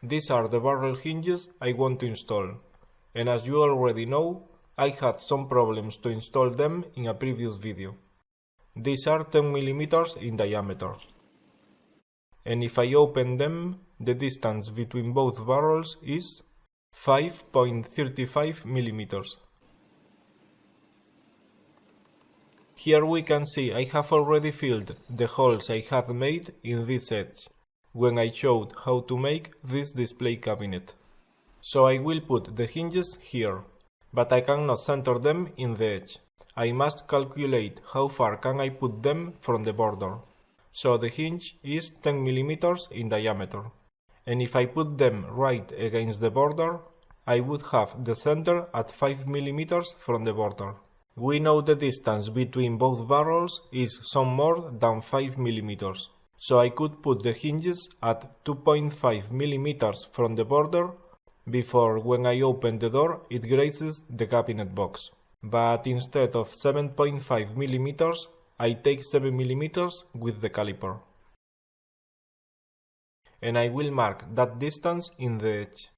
These are the barrel hinges I want to install, and as you already know, I had some problems to install them in a previous video. These are 10 mm in diameter, and if I open them, the distance between both barrels is 5.35 mm. Here we can see I have already filled the holes I had made in this edge, when I showed how to make this display cabinet. So I will put the hinges here, but I cannot center them in the edge. I must calculate how far can I put them from the border. So the hinge is 10 mm in diameter, and if I put them right against the border, I would have the center at 5 mm from the border. We know the distance between both barrels is some more than 5 mm, so I could put the hinges at 2.5 mm from the border before, when I open the door, it grazes the cabinet box. But instead of 7.5 mm, I take 7 mm with the caliper. And I will mark that distance in the edge.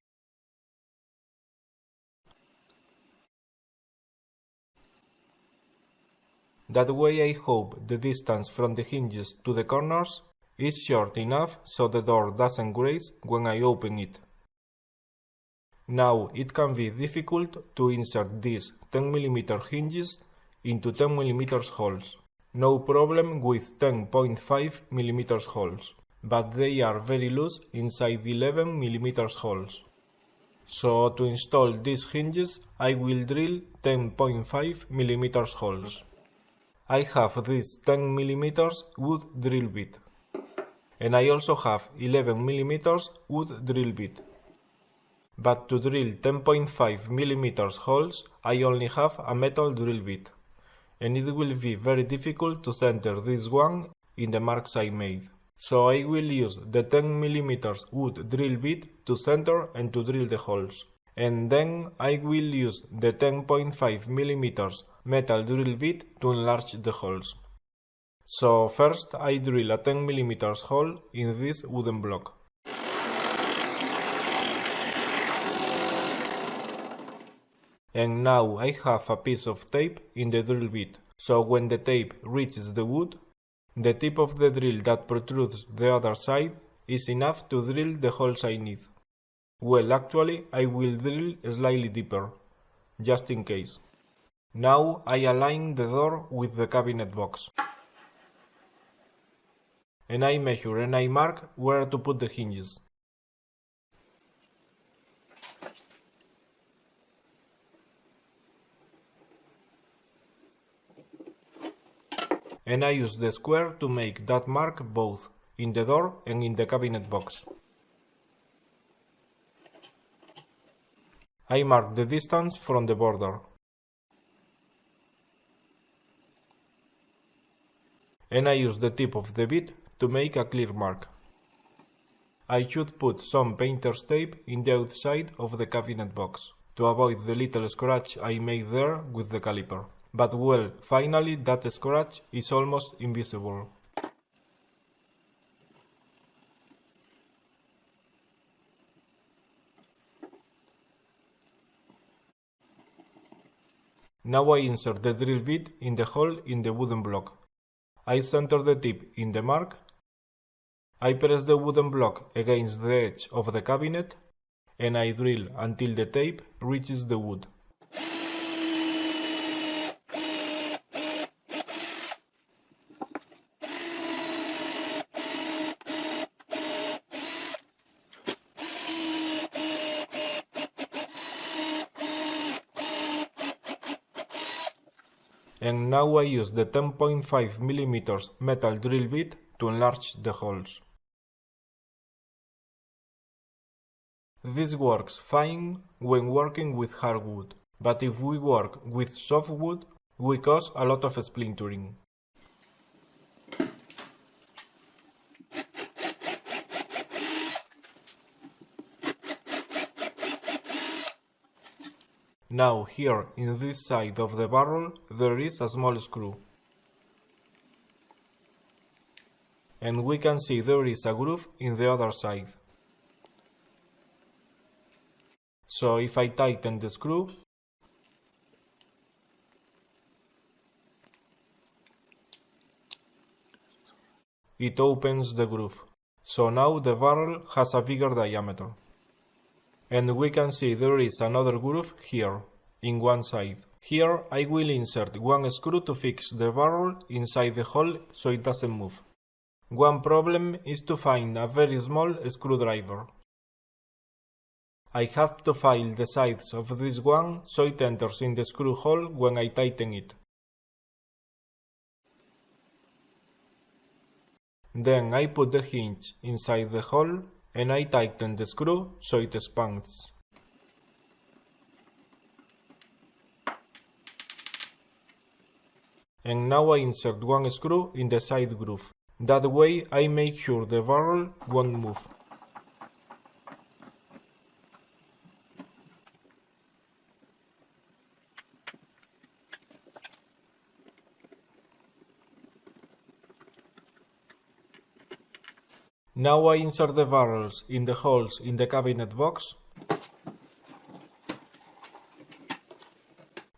That way I hope the distance from the hinges to the corners is short enough so the door doesn't graze when I open it. Now it can be difficult to insert these 10 mm hinges into 10 mm holes. No problem with 10.5 mm holes, but they are very loose inside 11 mm holes. So to install these hinges I will drill 10.5 mm holes. I have this 10 mm wood drill bit, and I also have 11 mm wood drill bit. But to drill 10.5 mm holes, I only have a metal drill bit, and it will be very difficult to center this one in the marks I made. So I will use the 10 mm wood drill bit to center and to drill the holes. And then I will use the 10.5 mm metal drill bit to enlarge the holes. So first I drill a 10 mm hole in this wooden block. And now I have a piece of tape in the drill bit, so when the tape reaches the wood, the tip of the drill that protrudes the other side is enough to drill the holes I need. Well, actually, I will drill slightly deeper, just in case. Now I align the door with the cabinet box. And I measure and I mark where to put the hinges. And I use the square to make that mark both in the door and in the cabinet box. I mark the distance from the border. And I use the tip of the bit to make a clear mark. I should put some painter's tape in the outside of the cabinet box to avoid the little scratch I made there with the caliper. But well, finally that scratch is almost invisible. Now I insert the drill bit in the hole in the wooden block. I center the tip in the mark. I press the wooden block against the edge of the cabinet and I drill until the tape reaches the wood. And now I use the 10.5 mm metal drill bit to enlarge the holes. This works fine when working with hardwood, but if we work with softwood, we cause a lot of splintering. Now here in this side of the barrel there is a small screw. And we can see there is a groove in the other side. So if I tighten the screw, it opens the groove. So now the barrel has a bigger diameter. And we can see there is another groove here, in one side. Here I will insert one screw to fix the barrel inside the hole so it doesn't move. One problem is to find a very small screwdriver. I have to file the sides of this one so it enters in the screw hole when I tighten it. Then I put the hinge inside the hole and I tighten the screw so it expands. And now I insert one screw in the side groove. That way I make sure the barrel won't move. Now I insert the barrels in the holes in the cabinet box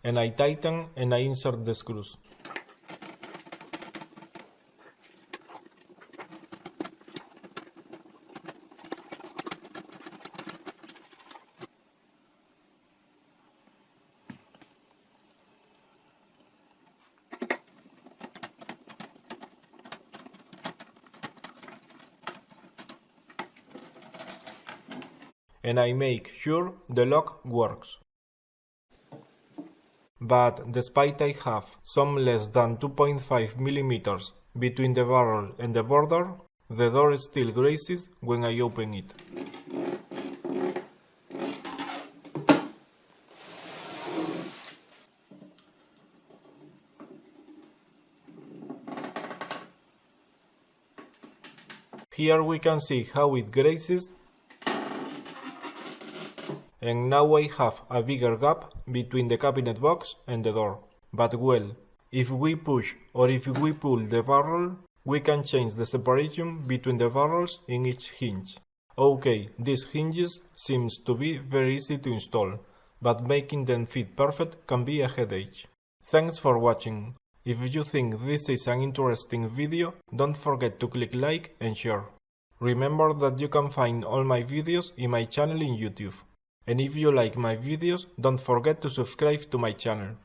and I tighten and I insert the screws. And I make sure the lock works. But despite I have some less than 2.5 mm between the barrel and the border, the door still grazes when I open it. Here we can see how it grazes. And now I have a bigger gap between the cabinet box and the door. But well, if we push or if we pull the barrel, we can change the separation between the barrels in each hinge. Okay, these hinges seems to be very easy to install, but making them fit perfect can be a headache. Thanks for watching. If you think this is an interesting video, don't forget to click like and share. Remember that you can find all my videos in my channel in YouTube. And if you like my videos, don't forget to subscribe to my channel.